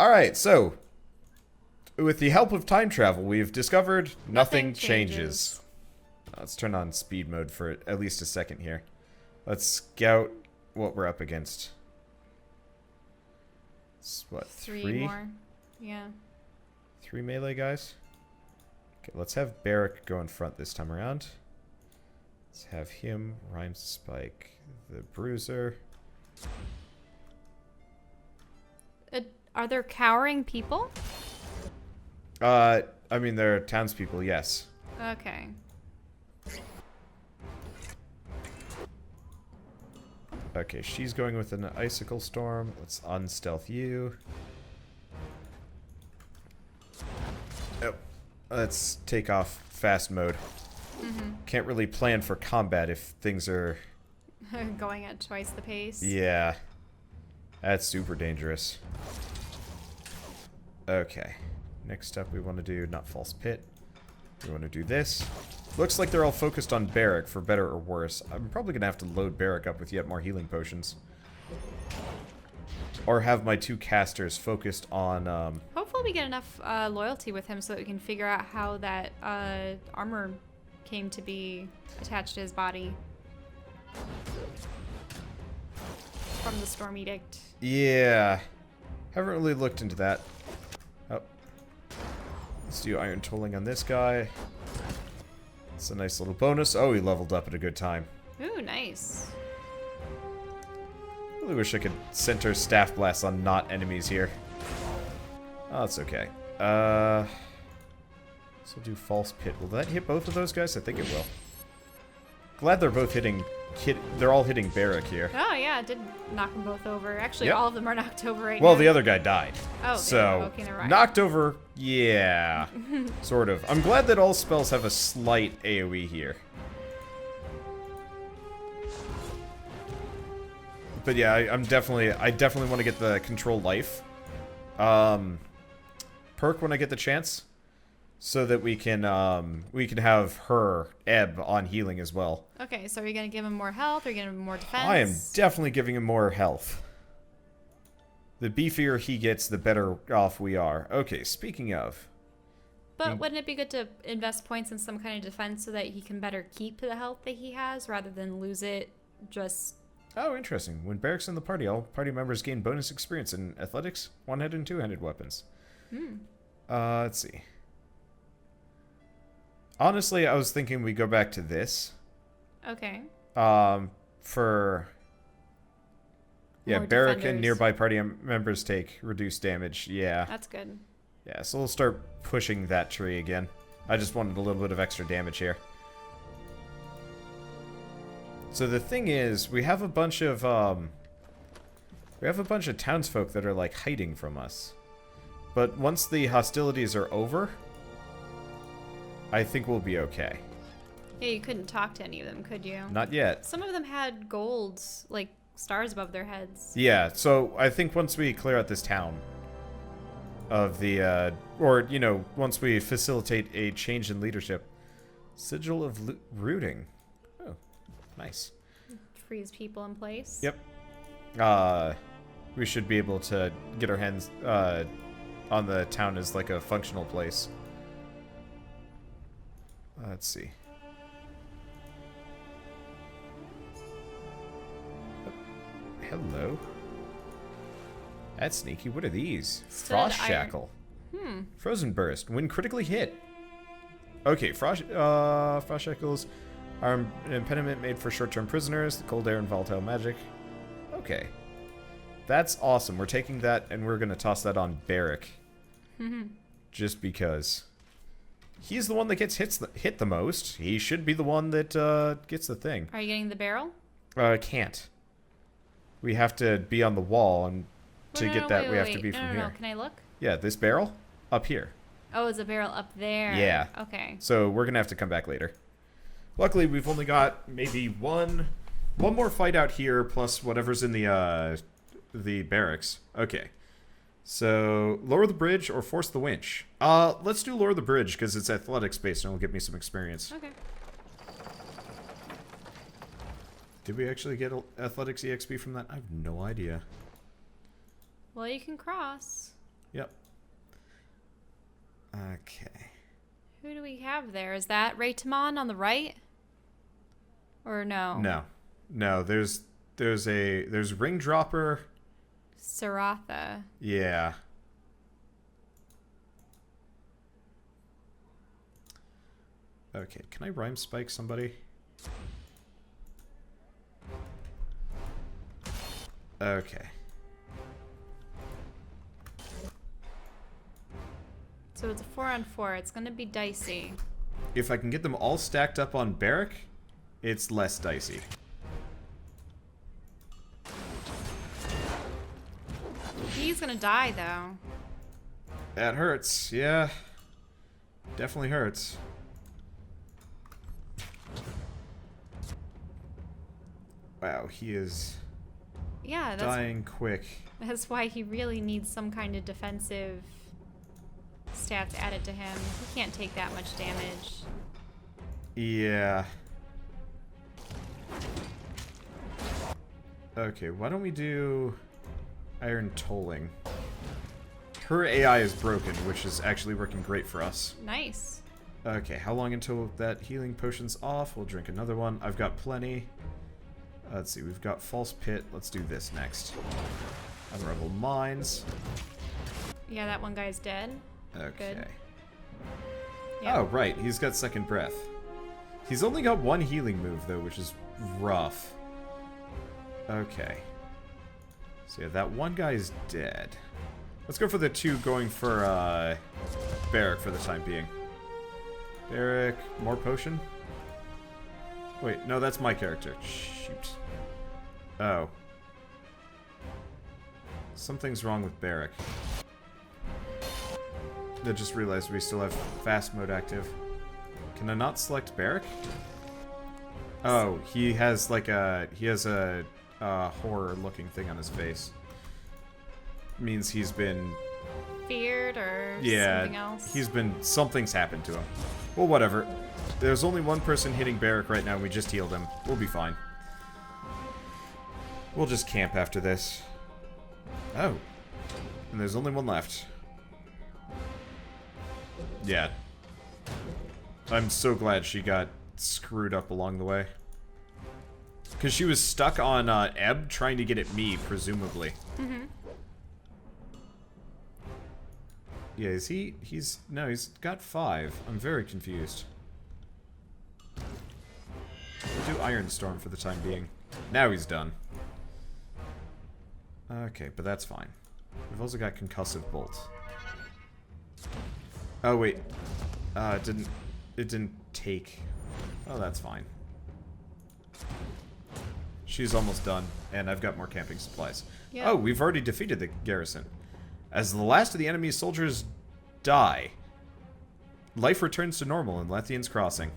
Alright, so with the help of time travel, we've discovered nothing changes. Let's turn on speed mode for at least a second here. Let's scout what we're up against. It's what, three more? Yeah. 3 melee guys? Okay, let's have Barrack go in front this time around. Let's have him, Rhymes Spike, the Bruiser. Are there cowering people? I mean, they're townspeople, yes. Okay. Okay, she's going with an Icicle Storm. Let's unstealth you. Oh, let's take off fast mode. Can't really plan for combat if things are... going at twice the pace. Yeah. That's super dangerous. Okay. Next up we want to do not False Pit. We want to do this. Looks like they're all focused on Barrack, for better or worse. I'm probably going to have to load Barrack up with yet more healing potions. Or have my 2 casters focused on... Hopefully we get enough loyalty with him so that we can figure out how that armor came to be attached to his body. From the Storm Edict. Yeah. Haven't really looked into that. Oh. Let's do Iron Tolling on this guy. It's a nice little bonus. Oh, he leveled up at a good time. Ooh, nice. Really wish I could center Staff Blast on not enemies here. Oh, that's okay. So we'll do False Pit. Will that hit both of those guys? I think it will. Glad they're both hitting... They're all hitting Barrack here. Oh, yeah, it did knock them both over. Actually, Yep. all of them are knocked over right now. Well, the other guy died. Oh, so, okay, they're right. knocked over, yeah. Sort of. I'm glad that all spells have a slight AoE here. But yeah, I definitely want to get the Control Life perk when I get the chance, so that we can have her ebb on healing as well. Okay, so are you gonna give him more health, or are you gonna give him more defense? I am definitely giving him more health. The beefier he gets, the better off we are. Okay, speaking of. But wouldn't it be good to invest points in some kind of defense so that he can better keep the health that he has, rather than lose it just... Oh, interesting. When Barrack's in the party, all party members gain bonus experience in athletics, one-handed and two-handed weapons. Let's see. Honestly, I was thinking we go back to this. Okay. For... Yeah, More Barrack defenders. and nearby party members take reduced damage. Yeah. That's good. Yeah, so we'll start pushing that tree again. I just wanted a little bit of extra damage here. So the thing is, we have a bunch of townsfolk that are like hiding from us. But once the hostilities are over, I think we'll be okay. Yeah, you couldn't talk to any of them, could you? Not yet. Some of them had gold, like, stars above their heads. Yeah, so I think once we clear out this town of the, or, you know, once we facilitate a change in leadership. Sigil of Rooting. Oh, nice. Freeze people in place. Yep. We should be able to get our hands, on the town as like a functional place. Let's see. Hello. That's sneaky. What are these? Frost Shackle. Frozen Burst. When critically hit. Okay, Frost Shackles are an impediment made for short-term prisoners, the cold air and volatile magic. Okay. That's awesome. We're taking that and we're going to toss that on Barrack. Just because. He's the one that gets hit the most. He should be the one that gets the thing. Are you getting the barrel? Can't. We have to be on the wall, and to get that, we have to be from here. No, can I look? Yeah, this barrel? Up here. Oh, it's a barrel up there. Yeah. Okay. So we're going to have to come back later. Luckily, we've only got maybe one more fight out here, plus whatever's in the barracks. Okay. So, lower the bridge or force the winch. Let's do lower the bridge, because it's athletics based, and it'll give me some experience. Okay. Did we actually get athletics EXP from that? I have no idea. Well, you can cross. Yep. Okay. Who do we have there? Is that Raytamon on the right? Or no? No. No, there's Ring Dropper. Saratha. Yeah. Okay, can I rhyme spike somebody? Okay. So it's a 4-on-4. It's gonna be dicey. If I can get them all stacked up on Barrack, it's less dicey. He's gonna die, though. That hurts, yeah. Definitely hurts. Wow, he is dying quick. That's why he really needs some kind of defensive stats added to him. He can't take that much damage. Yeah. Okay, why don't we do Iron Tolling? Her AI is broken, which is actually working great for us. Nice. Okay, how long until that healing potion's off? We'll drink another one. I've got plenty. Let's see, we've got False Pit. Let's do this next. Unravel Mines. Yeah, that one guy's dead. Okay. Good. Yep. Oh, right, he's got Second Breath. He's only got one healing move, though, which is rough. Okay. So yeah, that one guy's dead. Let's go for the two going for, Barrack for the time being. Barrack, more potion? Wait, no, that's my character. Shoot. Oh. Something's wrong with Barrack. I just realized we still have fast mode active. Can I not select Barrack? Oh, he has like a horror looking thing on his face. Means he's been feared or something else. Something's happened to him. Well, whatever. There's only one person hitting Barrack right now, and we just healed him. We'll be fine. We'll just camp after this. Oh. And there's only one left. Yeah. I'm so glad she got screwed up along the way. Because she was stuck on Ebb trying to get at me, presumably. Mm-hmm. Yeah, is he? He's got 5. I'm very confused. We'll do Iron Storm for the time being. Now he's done. Okay, but that's fine. We've also got Concussive Bolt. Oh wait, it didn't take. Oh, that's fine. She's almost done, and I've got more camping supplies. Yep. Oh, we've already defeated the garrison. As the last of the enemy's soldiers die, life returns to normal in Lethian's Crossing.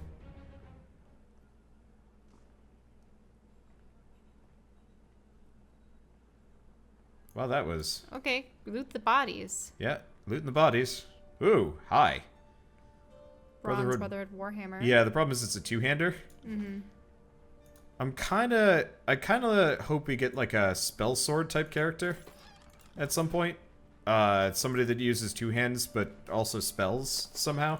Well, that was... Okay, loot the bodies. Yeah, looting the bodies. Ooh, hi. Bronze Brotherhood Warhammer. Yeah, the problem is it's a two-hander. Mm-hmm. I kind of hope we get like a spell sword type character at some point. Somebody that uses two hands but also spells somehow.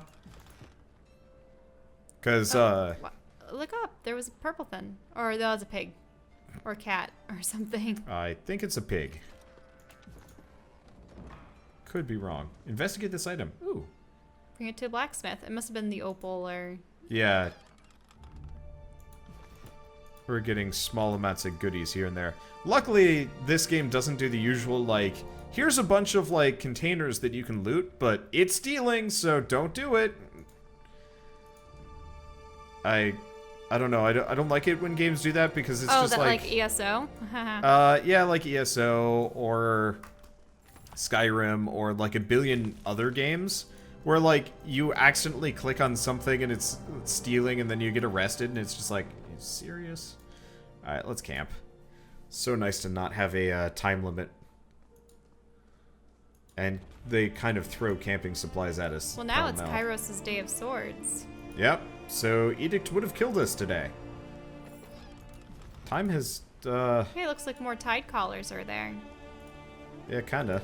Because look up, there was a purple thing, or that was a pig, or a cat, or something. I think it's a pig. Could be wrong. Investigate this item. Ooh. Bring it to a blacksmith. It must have been the opal or... Yeah. We're getting small amounts of goodies here and there. Luckily, this game doesn't do the usual, like, here's a bunch of, like, containers that you can loot, but it's stealing, so don't do it. I don't know. I don't like it when games do that because it's just like ESO? Yeah, like ESO or Skyrim or like a billion other games where like you accidentally click on something and it's stealing and then you get arrested and it's just like, are you serious? All right, let's camp. So nice to not have a time limit. And they kind of throw camping supplies at us. Well, now it's Kairos' Day of Swords. Yep. So Edict would have killed us today. Time has, Hey, it looks like more tide collars are there. Yeah, kinda.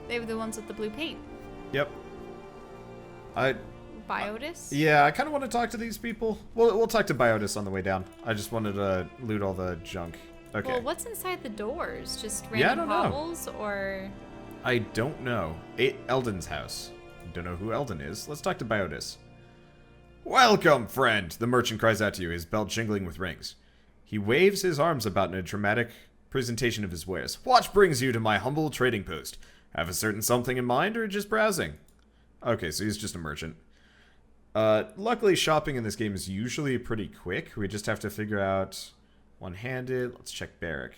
They were the ones with the blue paint. Yep. Biotis? Yeah, I kind of want to talk to these people. We'll talk to Biotis on the way down. I just wanted to loot all the junk. Okay. Well, what's inside the doors? Just random hovels, or? I don't know. Eldon's house. Don't know who Eldon is. Let's talk to Biotis. Welcome, friend! The merchant cries out to you, his belt jingling with rings. He waves his arms about in a dramatic presentation of his wares. What brings you to my humble trading post? Have a certain something in mind, or just browsing? Okay, so he's just a merchant. Luckily, shopping in this game is usually pretty quick. We just have to figure out one-handed. Let's check Barrack.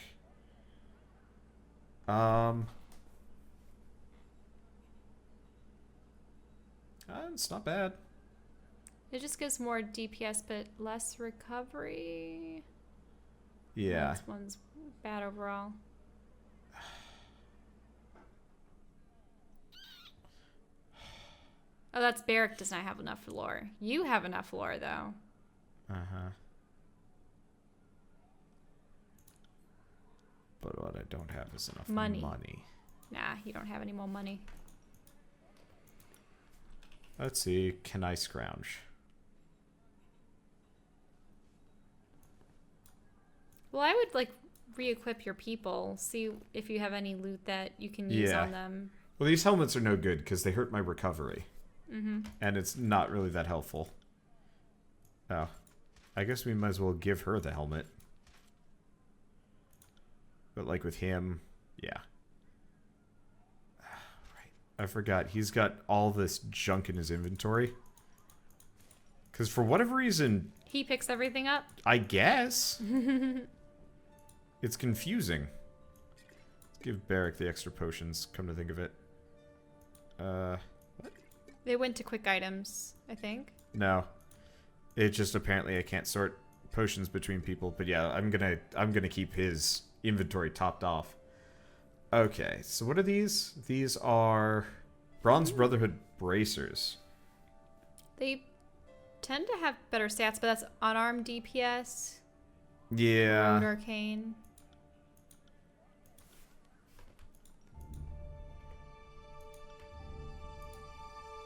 It's not bad. It just gives more DPS, but less recovery. Yeah. This one's bad overall. Oh, that's Barrack does not have enough lore. You have enough lore, though. Uh-huh. But what I don't have is enough money. Nah, you don't have any more money. Let's see. Can I scrounge? Well, I would, like, re-equip your people. See if you have any loot that you can use on them. Well, these helmets are no good because they hurt my recovery. Mm-hmm. And it's not really that helpful. Oh. I guess we might as well give her the helmet. But like with him, yeah. Right. I forgot. He's got all this junk in his inventory. Because for whatever reason... He picks everything up? I guess. It's confusing. Let's give Barrack the extra potions, come to think of it. What? They went to quick items, I think. No. It just apparently I can't sort potions between people, but yeah, I'm gonna keep his inventory topped off. Okay, so what are these? These are Bronze Brotherhood bracers. They tend to have better stats, but that's unarmed DPS. Yeah. Road Arcane.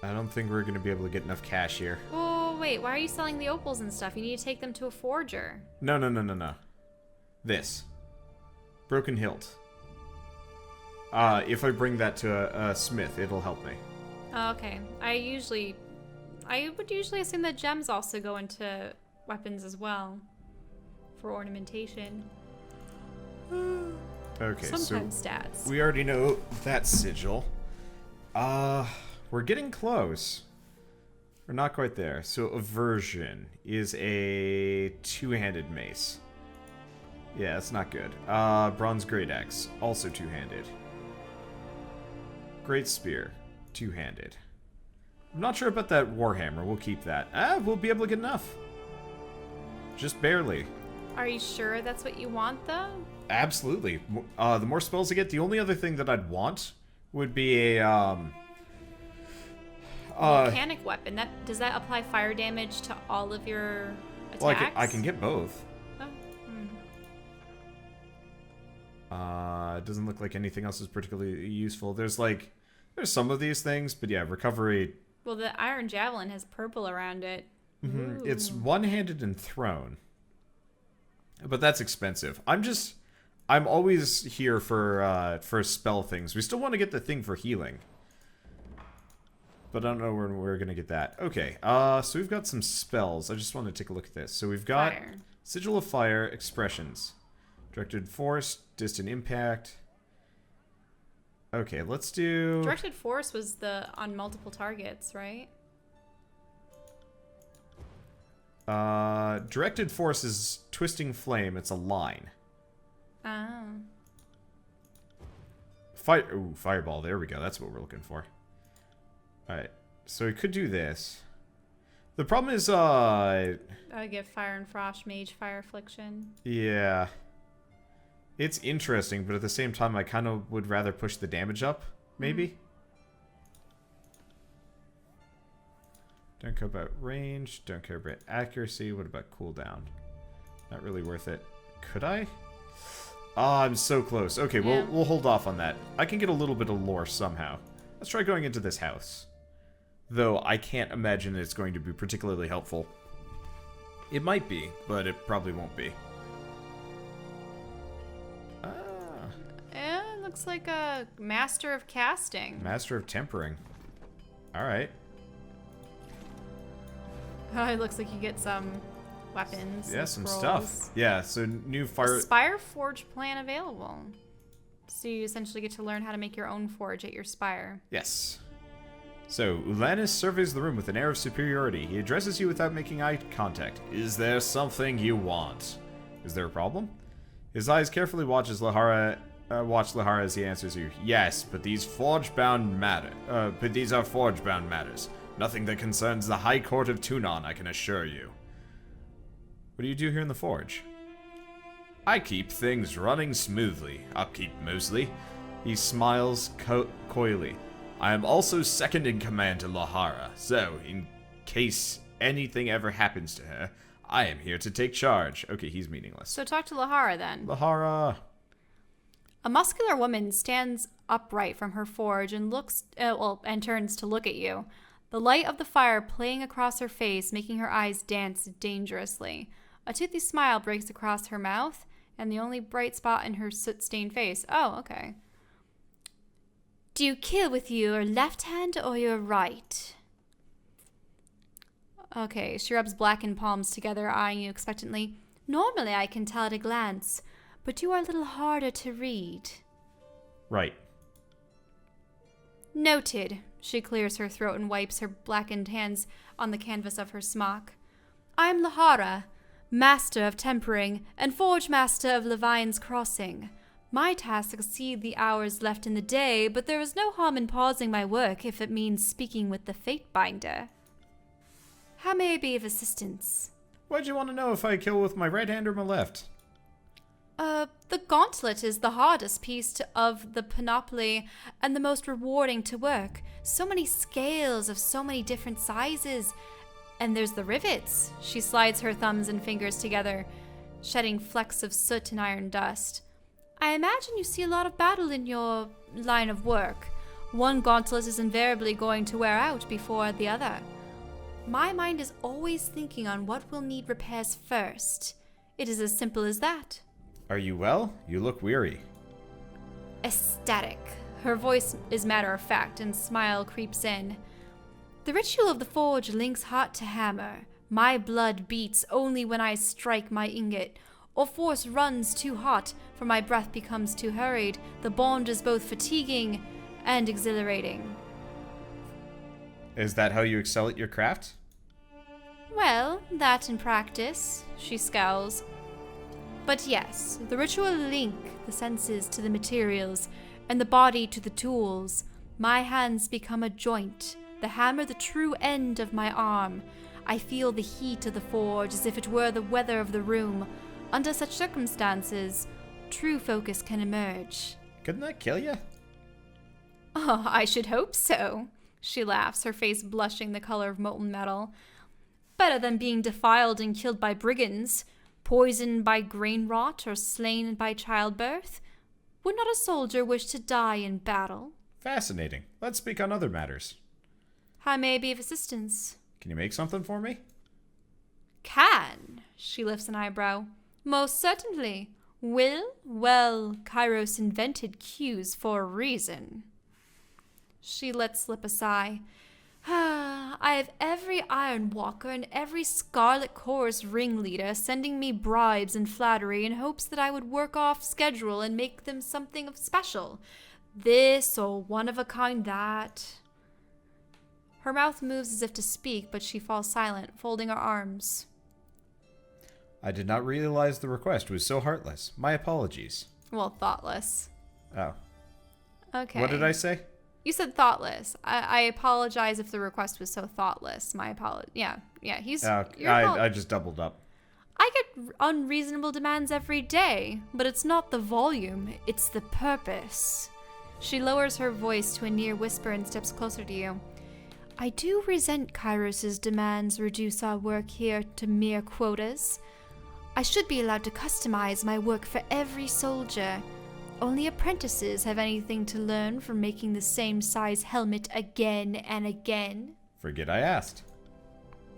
I don't think we're going to be able to get enough cash here. Oh, wait. Why are you selling the opals and stuff? You need to take them to a forger. No. This. Broken hilt. If I bring that to a smith, it'll help me. Oh, okay. I would usually assume that gems also go into weapons as well. For ornamentation. Okay, sometimes so stats. We already know that sigil. We're getting close. We're not quite there. So aversion is a two-handed mace. Yeah, that's not good. Bronze great axe, also two-handed. Great spear, two-handed. I'm not sure about that warhammer. We'll keep that. We'll be able to get enough. Just barely. Are you sure that's what you want, though? Absolutely. The more spells I get, the only other thing that I'd want would be a, mechanic weapon. Does that apply fire damage to all of your attacks? Well, I can get both. Oh. It doesn't look like anything else is particularly useful. There's some of these things, but yeah, recovery. Well, the iron javelin has purple around it. Mm-hmm. It's one-handed and thrown. But that's expensive. I'm always here for spell things. We still want to get the thing for healing. But I don't know when we're going to get that. Okay, so we've got some spells. I just want to take a look at this. So we've got Fire. Sigil of Fire, Expressions. Directed Force, Distant Impact. Okay, let's do... Directed Force was on multiple targets, right? Directed Force is Twisting Flame. It's a line. Oh. Fireball. There we go. That's what we're looking for. Alright. So we could do this. The problem is, I give Fire and Frost Mage Fire Affliction. Yeah. It's interesting, but at the same time, I kind of would rather push the damage up, maybe? Don't care about range. Don't care about accuracy. What about cooldown? Not really worth it. Could I? Ah, I'm so close. Okay, Yeah. we'll hold off on that. I can get a little bit of lore somehow. Let's try going into this house. Though I can't imagine it's going to be particularly helpful. It might be, but it probably won't be. Yeah, looks like a master of casting. Master of tempering. Alright. Oh, it looks like you get some weapons. Yeah, some scrolls. stuff. Yeah, so new fire... Spire Forge plan available. So you essentially get to learn how to make your own forge at your spire. Yes. So, Ulanis surveys the room with an air of superiority. He addresses you without making eye contact. Is there something you want? Is there a problem? His eyes carefully watch Lahara as he answers you. Yes, but these forge-bound matter. But these are forge-bound matters. Nothing that concerns the High Court of Tunon, I can assure you. What do you do here in the forge? I keep things running smoothly. Upkeep mostly. He smiles coyly. I am also second in command to Lahara, so in case anything ever happens to her, I am here to take charge. Okay, he's meaningless. So talk to Lahara then. Lahara. A muscular woman stands upright from her forge and and turns to look at you. The light of the fire playing across her face, making her eyes dance dangerously. A toothy smile breaks across her mouth, and the only bright spot in her soot-stained face. Oh, okay. Do you kill with your left hand or your right? Okay, she rubs blackened palms together, eyeing you expectantly. Normally I can tell at a glance, but you are a little harder to read. Right. Noted. She clears her throat and wipes her blackened hands on the canvas of her smock. I am Lahara, Master of Tempering and Forgemaster of Levine's Crossing. My tasks exceed the hours left in the day, but there is no harm in pausing my work if it means speaking with the Fatebinder. How may I be of assistance? Why'd you want to know if I kill with my right hand or my left? The gauntlet is the hardest piece of the panoply and the most rewarding to work. So many scales of so many different sizes. And there's the rivets. She slides her thumbs and fingers together, shedding flecks of soot and iron dust. I imagine you see a lot of battle in your line of work. One gauntlet is invariably going to wear out before the other. My mind is always thinking on what will need repairs first. It is as simple as that. Are you well? You look weary. Ecstatic. Her voice is matter of fact, and smile creeps in. The ritual of the forge links heart to hammer. My blood beats only when I strike my ingot, or force runs too hot, for my breath becomes too hurried. The bond is both fatiguing and exhilarating. Is that how you excel at your craft? Well, that in practice, she scowls. But yes, the ritual link the senses to the materials, and the body to the tools. My hands become a joint, the hammer the true end of my arm. I feel the heat of the forge as if it were the weather of the room. Under such circumstances, true focus can emerge. Couldn't that kill you? Oh, I should hope so. She laughs, her face blushing the color of molten metal. Better than being defiled and killed by brigands, poisoned by grain rot, or slain by childbirth. Would not a soldier wish to die in battle? Fascinating. Let's speak on other matters. How may I be of assistance? Can you make something for me? Can? She lifts an eyebrow. Most certainly. Will? Well, Kairos invented cues for a reason. She lets slip a sigh. I have every Iron Walker and every Scarlet Chorus ringleader sending me bribes and flattery in hopes that I would work off schedule and make them something of special. This or one of a kind that. Her mouth moves as if to speak, but she falls silent, folding her arms. I did not realize the request was so heartless. My apologies. Well, thoughtless. Oh. Okay. What did I say? You said thoughtless. I apologize if the request was so thoughtless. My apology. Yeah. I just doubled up. I get unreasonable demands every day, but it's not the volume, it's the purpose. She lowers her voice to a near whisper and steps closer to you. I do resent Kairos' demands reduce our work here to mere quotas. I should be allowed to customize my work for every soldier. Only apprentices have anything to learn from making the same size helmet again and again. Forget I asked.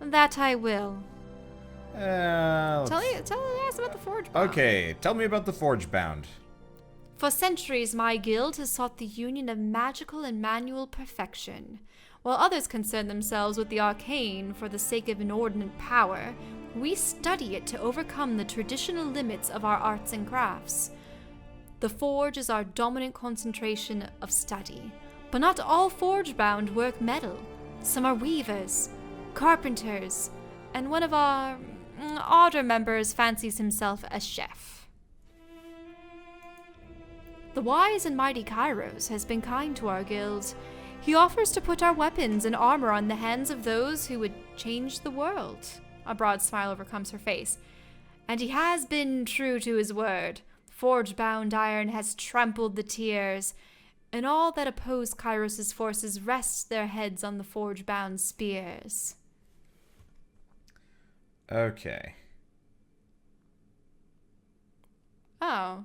That I will. Tell us about the Forgebound. Okay, tell me about the Forgebound. For centuries, my guild has sought the union of magical and manual perfection. While others concern themselves with the arcane for the sake of inordinate power, we study it to overcome the traditional limits of our arts and crafts. The forge is our dominant concentration of study, but not all Forgebound work metal. Some are weavers, carpenters, and one of our odder members fancies himself a chef. The wise and mighty Kairos has been kind to our guild. He offers to put our weapons and armor on the hands of those who would change the world. A broad smile overcomes her face. And he has been true to his word. Forge-bound iron has trampled the tears, and all that oppose Kairos' forces rest their heads on the forge-bound spears. Okay. Oh.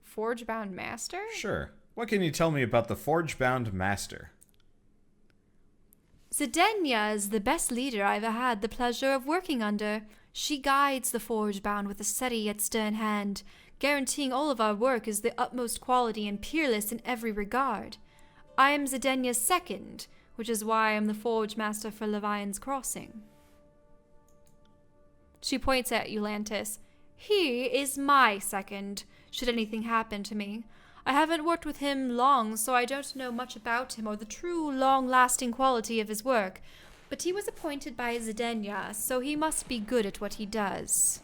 Forge-bound master? Sure. What can you tell me about the Forge-bound master? Zidenya is the best leader I've had the pleasure of working under. She guides the Forge-bound with a steady yet stern hand, guaranteeing all of our work is the utmost quality and peerless in every regard. I am Zidenya's second, which is why I am the Forgemaster for Levian's Crossing. She points at Eulantis. He is my second, should anything happen to me. I haven't worked with him long, so I don't know much about him or the true long-lasting quality of his work. But he was appointed by Zidenya, so he must be good at what he does.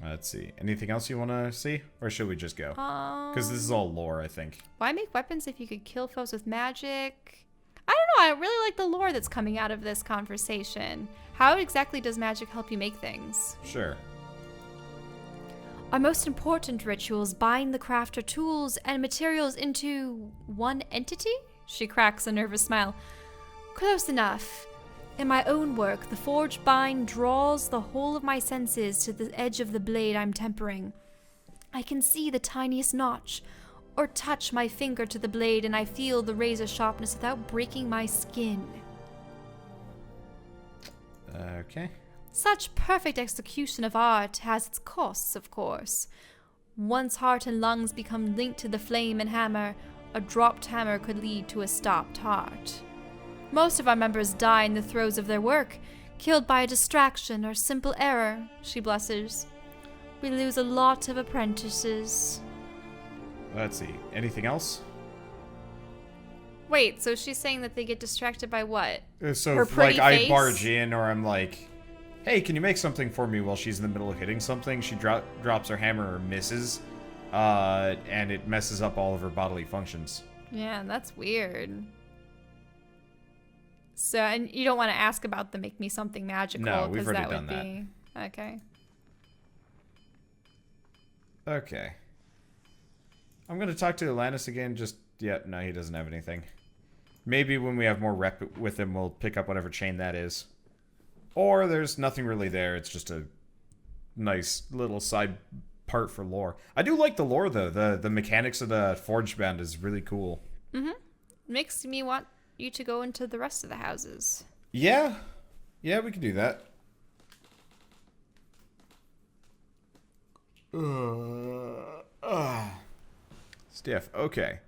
Let's see. Anything else you want to see? Or should we just go? Because this is all lore, I think. Why make weapons if you could kill foes with magic? I don't know. I really like the lore that's coming out of this conversation. How exactly does magic help you make things? Sure. Our most important rituals bind the crafter tools and materials into one entity? She cracks a nervous smile. Close enough. In my own work, the forge bind draws the whole of my senses to the edge of the blade I'm tempering. I can see the tiniest notch, or touch my finger to the blade and I feel the razor sharpness without breaking my skin. Okay. Such perfect execution of art has its costs, of course. Once heart and lungs become linked to the flame and hammer, a dropped hammer could lead to a stopped heart. Most of our members die in the throes of their work, killed by a distraction or simple error, she blushes. We lose a lot of apprentices. Let's see. Anything else? Wait, so she's saying that they get distracted by what? So, her pretty like, face? I barge in, or I'm like, hey, can you make something for me while she's in the middle of hitting something? She drops her hammer or misses, and it messes up all of her bodily functions. Yeah, that's weird. So, and you don't want to ask about the make me something magical. No, we've already that done would that. Be... Okay. Okay. I'm going to talk to Atlantis again, no, he doesn't have anything. Maybe when we have more rep with him, we'll pick up whatever chain that is. Or there's nothing really there, it's just a nice little side part for lore. I do like the lore, though. The mechanics of the Forgebound is really cool. Mm-hmm. Makes me want you to go into the rest of the houses. Yeah. Yeah, we can do that. Stiff. Okay.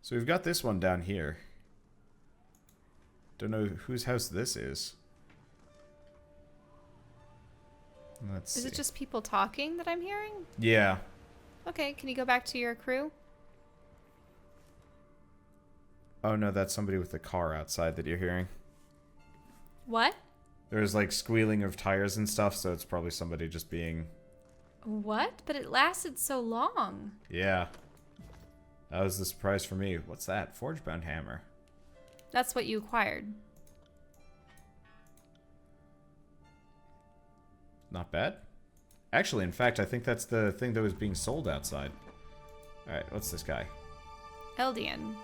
So we've got this one down here. Don't know whose house this is. Let's see. Is it just people talking that I'm hearing? Yeah. Okay, can you go back to your crew? Oh no, that's somebody with the car outside that you're hearing. What? There's like squealing of tires and stuff, so it's probably somebody just being... What? But it lasted so long. Yeah. That was the surprise for me. What's that? Forgebound hammer. That's what you acquired. Not bad. Actually, in fact, I think that's the thing that was being sold outside. Alright, what's this guy? Eldian.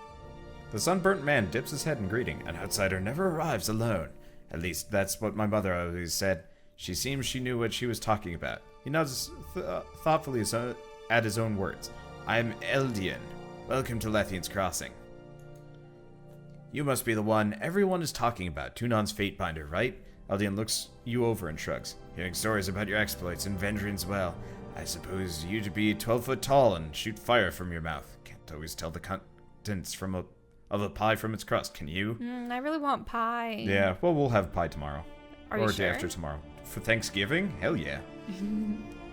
The sunburnt man dips his head in greeting. An outsider never arrives alone. At least, that's what my mother always said. She seems she knew what she was talking about. He nods thoughtfully at his own words. I'm Eldian. Welcome to Lethian's Crossing. You must be the one everyone is talking about, Tunon's Fatebinder, right? Eldian looks you over and shrugs. Hearing stories about your exploits and Vendrian's well. I suppose you to be 12 foot tall and shoot fire from your mouth. Can't always tell the contents of a pie from its crust, can you? I really want pie. Yeah, well, we'll have pie tomorrow. Are or you day sure? after tomorrow. For Thanksgiving? Hell yeah.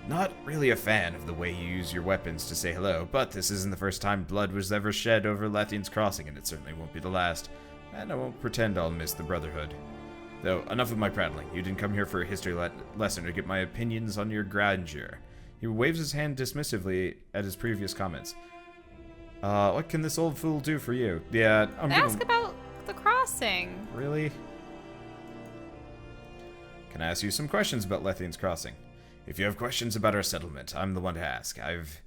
Not really a fan of the way you use your weapons to say hello, but this isn't the first time blood was ever shed over Lethian's Crossing, and it certainly won't be the last. And I won't pretend I'll miss the Brotherhood. Though, enough of my prattling. You didn't come here for a history lesson to get my opinions on your grandeur. He waves his hand dismissively at his previous comments. What can this old fool do for you? Yeah, Ask about the crossing. Really? Can I ask you some questions about Lethian's Crossing? If you have questions about our settlement, I'm the one to ask. I've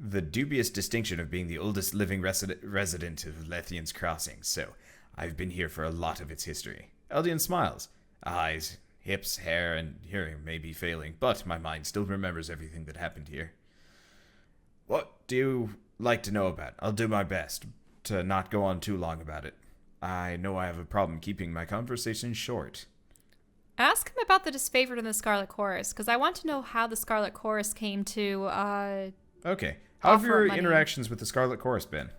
the dubious distinction of being the oldest living resident of Lethian's Crossing, so I've been here for a lot of its history. Eldian smiles. Eyes, hips, hair, and hearing may be failing, but my mind still remembers everything that happened here. What do you like to know about? I'll do my best to not go on too long about it. I know I have a problem keeping my conversation short. Ask him about the disfavored and the Scarlet Chorus, because I want to know how the Scarlet Chorus came to, Okay. How have your money. interactions with the Scarlet Chorus been?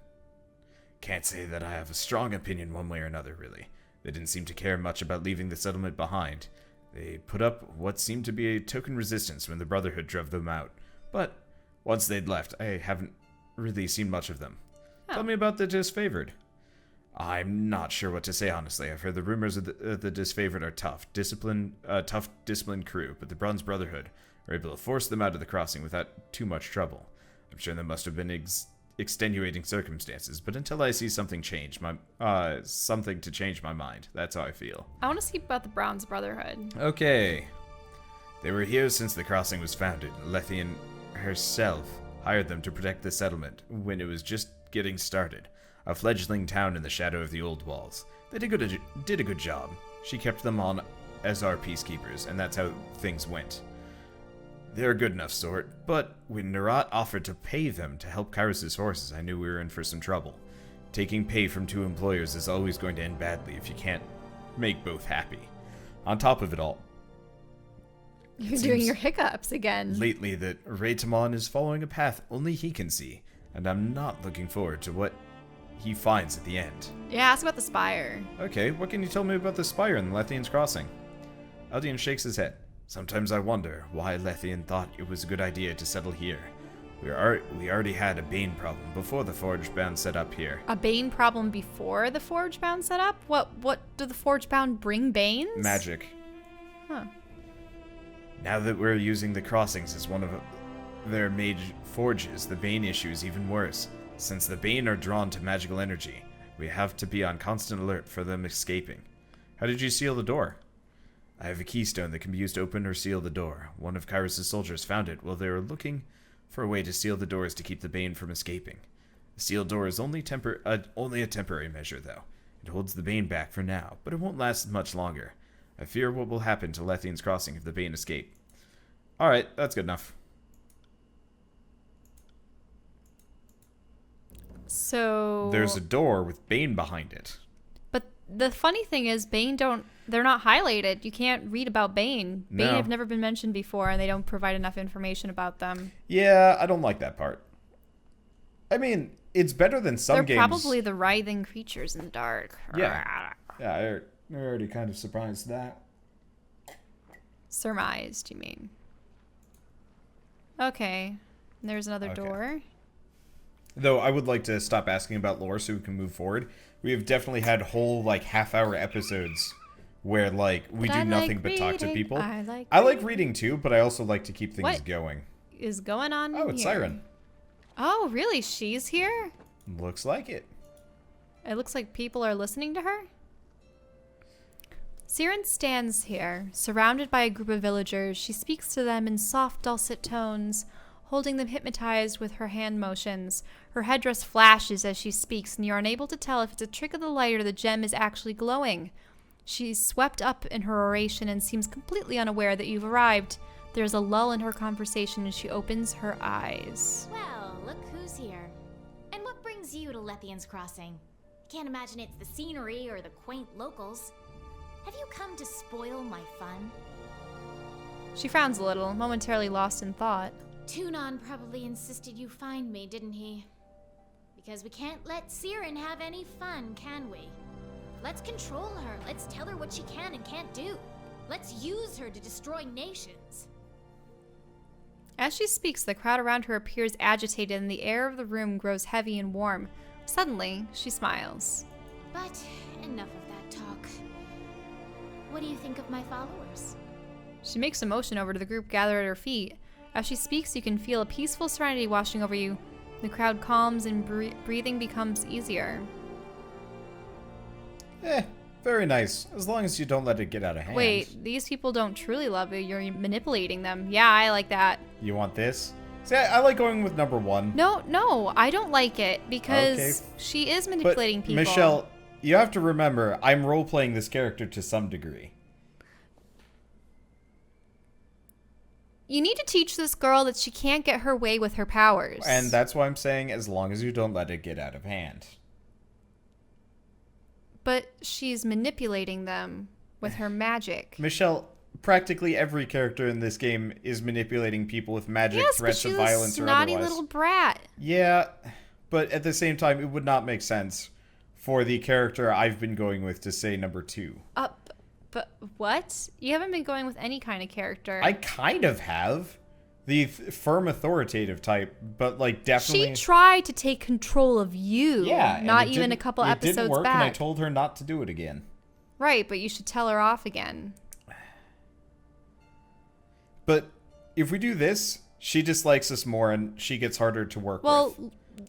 Can't say that I have a strong opinion one way or another, really. They didn't seem to care much about leaving the settlement behind. They put up what seemed to be a token resistance when the Brotherhood drove them out. But once they'd left, I haven't really seen much of them. Oh. Tell me about the disfavored. I'm not sure what to say, honestly. I've heard the rumors of the disfavored are tough, disciplined crew, but the Bronze Brotherhood are able to force them out of the crossing without too much trouble. I'm sure there must have been extenuating circumstances, but until I see something change, something to change my mind, that's how I feel. I want to see about the Bronze Brotherhood. Okay. They were here since the crossing was founded. Lethian herself hired them to protect the settlement when it was just getting started. A fledgling town in the shadow of the old walls. They did a good job. She kept them on as our peacekeepers, and that's how things went. They're a good enough sort, but when Nerat offered to pay them to help Kairos' forces, I knew we were in for some trouble. Taking pay from two employers is always going to end badly if you can't make both happy. On top of it all, You're doing your hiccups again. lately that Raytamon is following a path only he can see, and I'm not looking forward to what he finds at the end. Yeah, ask about the Spire. Okay, what can you tell me about the Spire in Lethian's Crossing? Eldian shakes his head. Sometimes I wonder why Lethian thought it was a good idea to settle here. We already had a Bane problem before the Forgebound set up here. A Bane problem before the Forgebound set up? What do the Forgebound bring Banes? Magic. Huh. Now that we're using the crossings as one of their mage forges, the Bane issue is even worse. Since the Bane are drawn to magical energy, we have to be on constant alert for them escaping. How did you seal the door? I have a keystone that can be used to open or seal the door. One of Kairos' soldiers found it while they were looking for a way to seal the doors to keep the Bane from escaping. The sealed door is only a temporary measure, though. It holds the Bane back for now, but it won't last much longer. I fear what will happen to Lethian's Crossing if the Bane escape. Alright, that's good enough. So There's a door with Bane behind it. But the funny thing is they're not highlighted. You can't read about Bane. Bane No. have never been mentioned before, and they don't provide enough information about them. Yeah, I don't like that part. I mean, it's better than some They're games. probably the writhing creatures in the dark. Yeah. Yeah, I already kind of surprised that. Surmised, you mean. Okay. There's another Okay. door. Though I would like to stop asking about lore so we can move forward. We have definitely had whole half-hour episodes where we But do I nothing like but talk to reading. people. I like I like reading too, but I also like to keep things What? going. Is going on Oh, in it's here? Sirin. Oh, really? She's here? Looks like it. It looks like people are listening to her. Sirin stands here, surrounded by a group of villagers. She speaks to them in soft, dulcet tones, holding them hypnotized with her hand motions. Her headdress flashes as she speaks, and you're unable to tell if it's a trick of the light or the gem is actually glowing. She's swept up in her oration and seems completely unaware that you've arrived. There's a lull in her conversation and she opens her eyes. Well, look who's here. And what brings you to Lethian's Crossing? Can't imagine it's the scenery or the quaint locals. Have you come to spoil my fun? She frowns a little, momentarily lost in thought. Tunon probably insisted you find me, didn't he? Because we can't let Sirin have any fun, can we? Let's control her. Let's tell her what she can and can't do. Let's use her to destroy nations. As she speaks, the crowd around her appears agitated and the air of the room grows heavy and warm. Suddenly, she smiles. But enough of that talk. What do you think of my followers? She makes a motion over to the group gathered at her feet. As she speaks, you can feel a peaceful serenity washing over you. The crowd calms and breathing becomes easier. Very nice. As long as you don't let it get out of hand. Wait, these people don't truly love you. You're manipulating them. Yeah, I like that. You want this? See, I like going with number 1. No, I don't like it because she is manipulating people. Michelle, you have to remember, I'm role-playing this character to some degree. You need to teach this girl that she can't get her way with her powers. And that's why I'm saying as long as you don't let it get out of hand. But she's manipulating them with her magic. Michelle, practically every character in this game is manipulating people with magic, threats of violence, or otherwise. Yes, but she's a snotty little brat. Yeah, but at the same time, it would not make sense for the character I've been going with to say number 2. But what? You haven't been going with any kind of character. I kind of have. The firm authoritative type, but like definitely... She tried to take control of you. Yeah. Not even a couple episodes back. It didn't work, and I told her not to do it again. Right, but you should tell her off again. But if we do this, she dislikes us more, and she gets harder to work with. Well,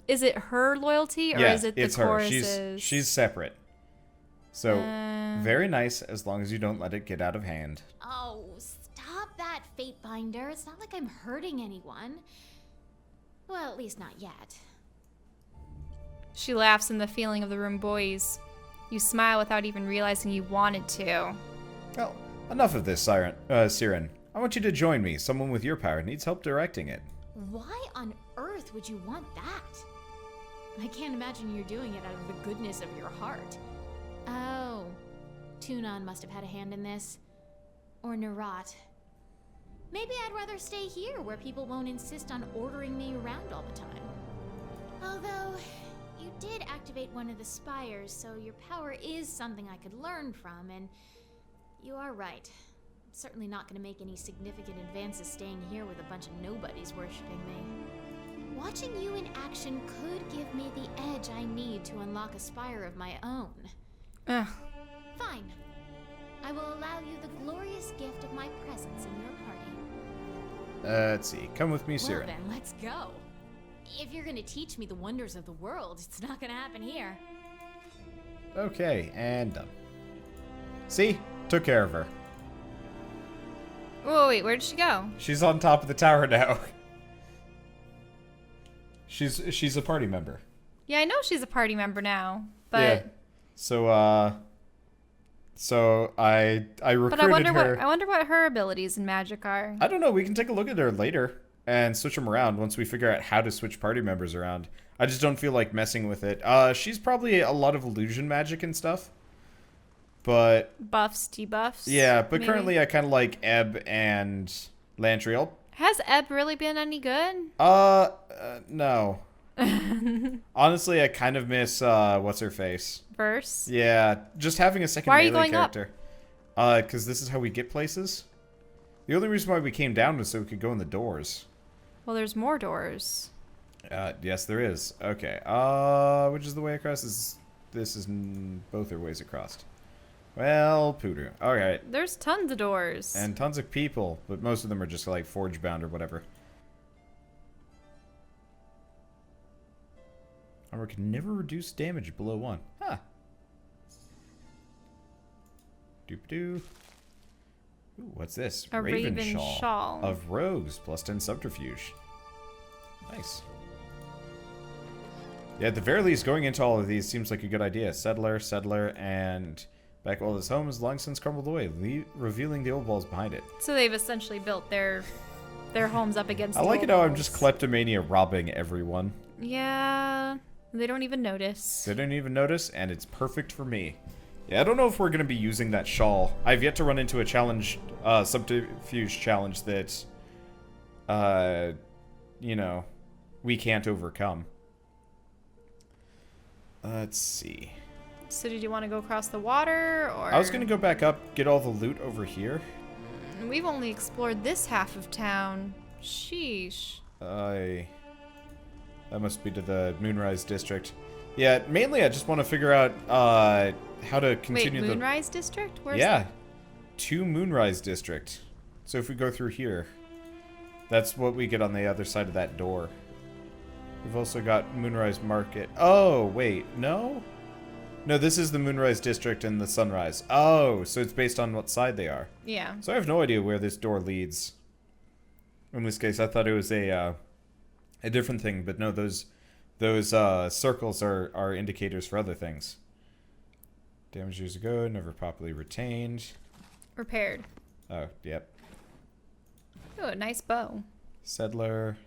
is it her loyalty, or is it the chorus's? Her. She's separate. So, very nice, as long as you don't let it get out of hand. Oh, stop that, Fatebinder. It's not like I'm hurting anyone. Well, at least not yet. She laughs and the feeling of the room buoys. You smile without even realizing you wanted to. Well, enough of this, Sirin. I want you to join me. Someone with your power needs help directing it. Why on earth would you want that? I can't imagine you're doing it out of the goodness of your heart. Oh, Tunon must have had a hand in this. Or Narat. Maybe I'd rather stay here where people won't insist on ordering me around all the time. Although, you did activate one of the spires, so your power is something I could learn from, and you are right. I'm certainly not going to make any significant advances staying here with a bunch of nobodies worshipping me. Watching you in action could give me the edge I need to unlock a spire of my own. Ugh. Fine. I will allow you the glorious gift of my presence in your party. Let's see. Come with me, Sirin. Well then, let's go. If you're gonna teach me the wonders of the world, it's not gonna happen here. Okay, and done. See? Took care of her. Oh, wait, where did she go? She's on top of the tower now. She's a party member. Yeah, I know she's a party member now, but... Yeah. So I recruited her. I wonder what her abilities in magic are. I don't know. We can take a look at her later and switch them around once we figure out how to switch party members around. I just don't feel like messing with it. She's probably a lot of illusion magic and stuff. But... Buffs, debuffs? Yeah, but maybe? currently I kind of like Ebb and Lantriel. Has Ebb really been any good? No. Honestly, I kind of miss, what's-her-face? Verse? Yeah, just having a second melee melee character. Because this is how we get places. The only reason why we came down was so we could go in the doors. Well, there's more doors. Yes, there is. Okay, which is the way across? This is both are ways across. Well, pooter. Alright. There's tons of doors. And tons of people, but most of them are just like Forgebound or whatever. Armor can never reduce damage below 1. Huh. Doop-doo. Ooh, what's this? A raven shawl. Of rogues, plus 10 subterfuge. Nice. Yeah, at the very least, going into all of these seems like a good idea. Settler, and Back wall of this home has long since crumbled away, revealing the old walls behind it. So they've essentially built their homes up against I the like old it how I'm walls. just kleptomania robbing everyone. Yeah, they don't even notice. They don't even notice, and it's perfect for me. Yeah, I don't know if we're going to be using that shawl. I've yet to run into a challenge, subterfuge challenge that, you know, we can't overcome. Let's see. So did you want to go across the water, or? I was going to go back up, get all the loot over here. We've only explored this half of town. Sheesh. That must be to the Moonrise District. Yeah, mainly I just want to figure out, how to continue Wait, Moonrise District? Where's Yeah, that? to Moonrise District. So if we go through here, that's what we get on the other side of that door. We've also got Moonrise Market. Oh, wait, no? No, this is the Moonrise District and the Sunrise. Oh, so it's based on what side they are. Yeah. So I have no idea where this door leads. In this case, I thought it was a different thing, but no, those circles are indicators for other things. Damaged years ago, never properly retained. Repaired. Oh, yep. Oh, a nice bow. Settler.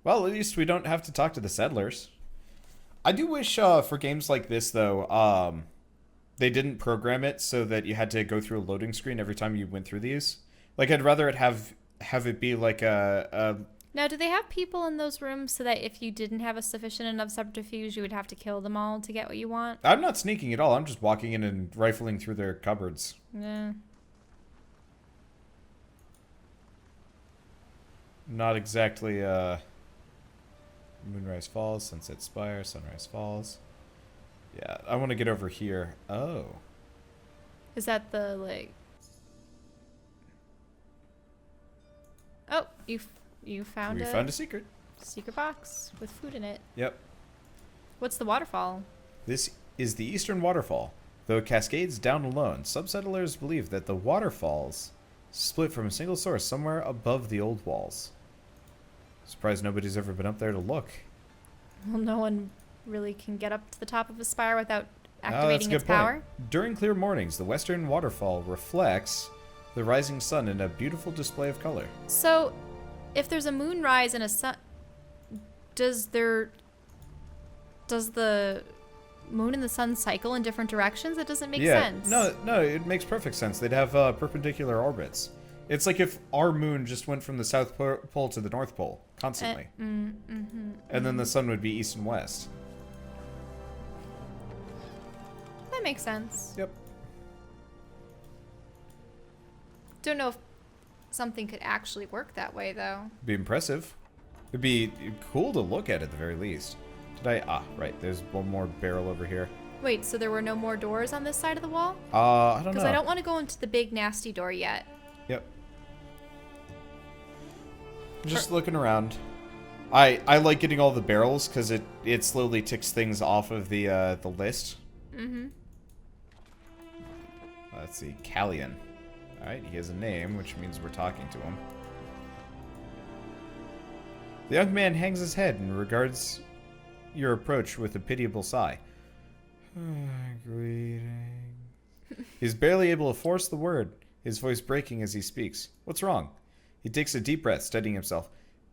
Well, at least we don't have to talk to the settlers. I do wish for games like this, though, they didn't program it so that you had to go through a loading screen every time you went through these. Like, I'd rather it have it be like a... Now, do they have people in those rooms so that if you didn't have a sufficient enough subterfuge, you would have to kill them all to get what you want? I'm not sneaking at all. I'm just walking in and rifling through their cupboards. Yeah. Not exactly, Moonrise Falls, Sunset Spire, Sunrise Falls. Yeah, I want to get over here. Oh. Is that the, like... Oh, you found We a found a secret. secret box with food in it. Yep. What's the waterfall? This is the Eastern Waterfall. Though it cascades down alone, some settlers believe that the waterfalls split from a single source somewhere above the old walls. Surprised nobody's ever been up there to look. Well, no one really can get up to the top of a spire without That's a activating good its power. point. During clear mornings, the Western Waterfall reflects the rising sun in a beautiful display of color. So, if there's a moonrise and a sun, does the moon and the sun cycle in different directions? That doesn't make sense. No, it makes perfect sense. They'd have perpendicular orbits. It's like if our moon just went from the South Pole to the North Pole constantly. And then the sun would be east and west. That makes sense. Yep. Don't know if something could actually work that way, though. Be impressive. It'd be cool to look at the very least. Right, there's one more barrel over here. Wait, so there were no more doors on this side of the wall? I don't know. Because I don't want to go into the big nasty door yet. Yep. Just looking around. I like getting all the barrels because it slowly ticks things off of the list. Let's see, Callian. Alright, he has a name, which means we're talking to him. The young man hangs his head and regards your approach with a pitiable sigh. Greetings. He's barely able to force the word, his voice breaking as he speaks. What's wrong? He takes a deep breath, steadying himself.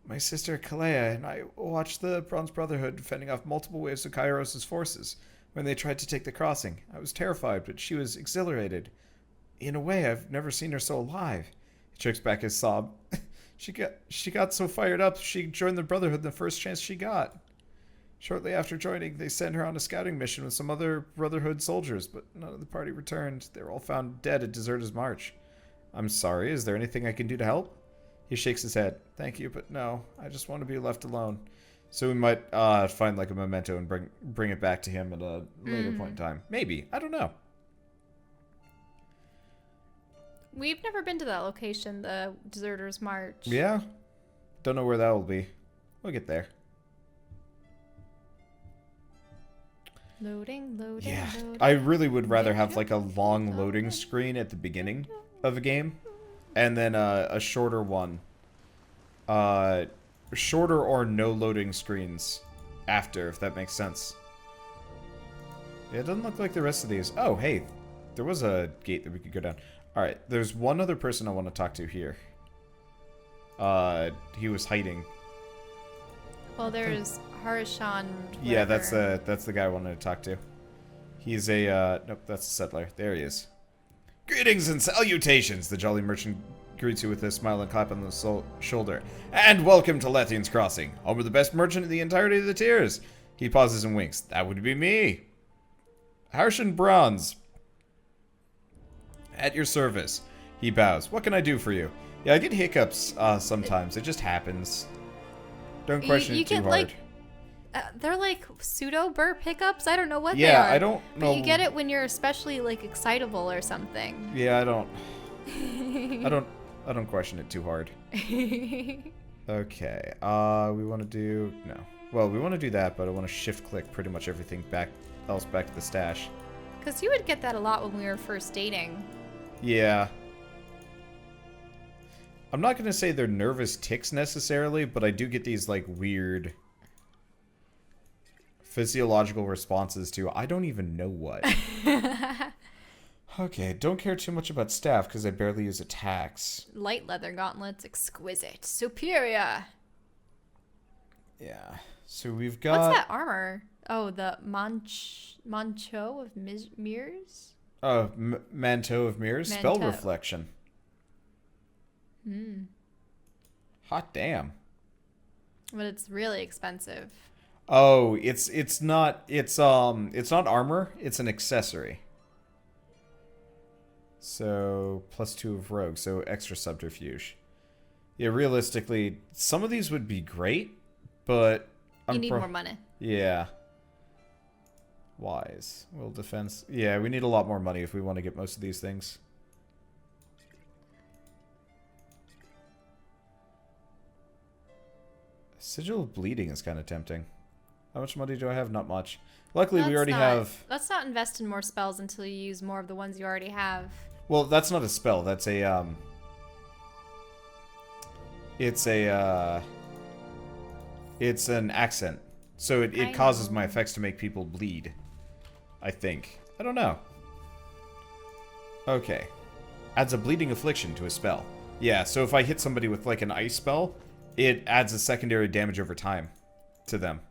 My sister Kalea and I watched the Bronze Brotherhood fending off multiple waves of Kairos' forces when they tried to take the crossing. I was terrified, but she was exhilarated. In a way, I've never seen her so alive. He chokes back his sob. She got so fired up, she joined the Brotherhood the first chance she got. Shortly after joining, they sent her on a scouting mission with some other Brotherhood soldiers, but none of the party returned. They were all found dead at Deserter's March. I'm sorry, is there anything I can do to help? He shakes his head. Thank you, but no. I just want to be left alone. So we might find like a memento and bring it back to him at a later point in time. Maybe. I don't know. We've never been to that location, the Deserter's March. Yeah. Don't know where that will be. We'll get there. Loading. Yeah. Loading. I really would rather have like a long loading screen at the beginning of a game. And then a shorter one. Shorter or no loading screens after, if that makes sense. Yeah, it doesn't look like the rest of these. Oh, hey. There was a gate that we could go down. Alright, there's one other person I want to talk to here. He was hiding. Well, there's Harshan. Yeah, that's the guy I wanted to talk to. He's a, nope, that's a settler. There he is. Greetings and salutations! The jolly merchant greets you with a smile and clap on the shoulder. And welcome to Lethian's Crossing, home of the best merchant in the entirety of the tiers. He pauses and winks. That would be me. Harshan Bronze. At your service. He bows. What can I do for you? Yeah, I get hiccups sometimes. It just happens. Don't question it too hard. Like, they're like pseudo burp hiccups. I don't know what they are. Yeah, I don't know. But you get it when you're especially like excitable or something. Yeah, I don't. I don't question it too hard. Okay. We want to do no. Well, we want to do that, but I want to shift click pretty much everything else back to the stash. Because you would get that a lot when we were first dating. Yeah. I'm not going to say they're nervous tics necessarily, but I do get these, like, weird physiological responses to I don't even know what. Okay, don't care too much about staff because I barely use attacks. Light leather gauntlets, exquisite, superior. Yeah. So we've got... What's that armor? Oh, the Mancho of Mirrors? Oh, Manteau of Mirrors? Manteau. Spell reflection. Hot damn. But it's really expensive. Oh, it's not armor, it's an accessory. So +2 of rogue, so extra subterfuge. Yeah, realistically, some of these would be great, but you need more money. Yeah. Wise. Will defense. Yeah, we need a lot more money if we want to get most of these things. Sigil of Bleeding is kind of tempting. How much money do I have? Not much. Luckily, we already have... Let's not invest in more spells until you use more of the ones you already have. Well, that's not a spell. That's a, It's an accent. So it causes my effects to make people bleed. I think. I don't know. Okay. Adds a bleeding affliction to a spell. Yeah, so if I hit somebody with, like, an ice spell, it adds a secondary damage over time to them.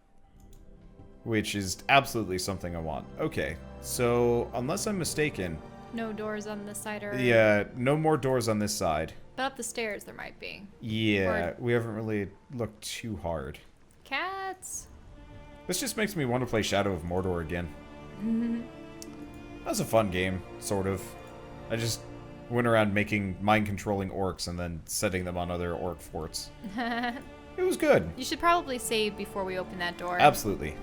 Which is absolutely something I want. Okay, so unless I'm mistaken... No doors on this side or... Yeah, no more doors on this side. But up the stairs there might be. Yeah, we haven't really looked too hard. Cats! This just makes me want to play Shadow of Mordor again. That was a fun game, sort of. I just went around making mind-controlling orcs and then setting them on other orc forts. It was good. You should probably save before we open that door. Absolutely.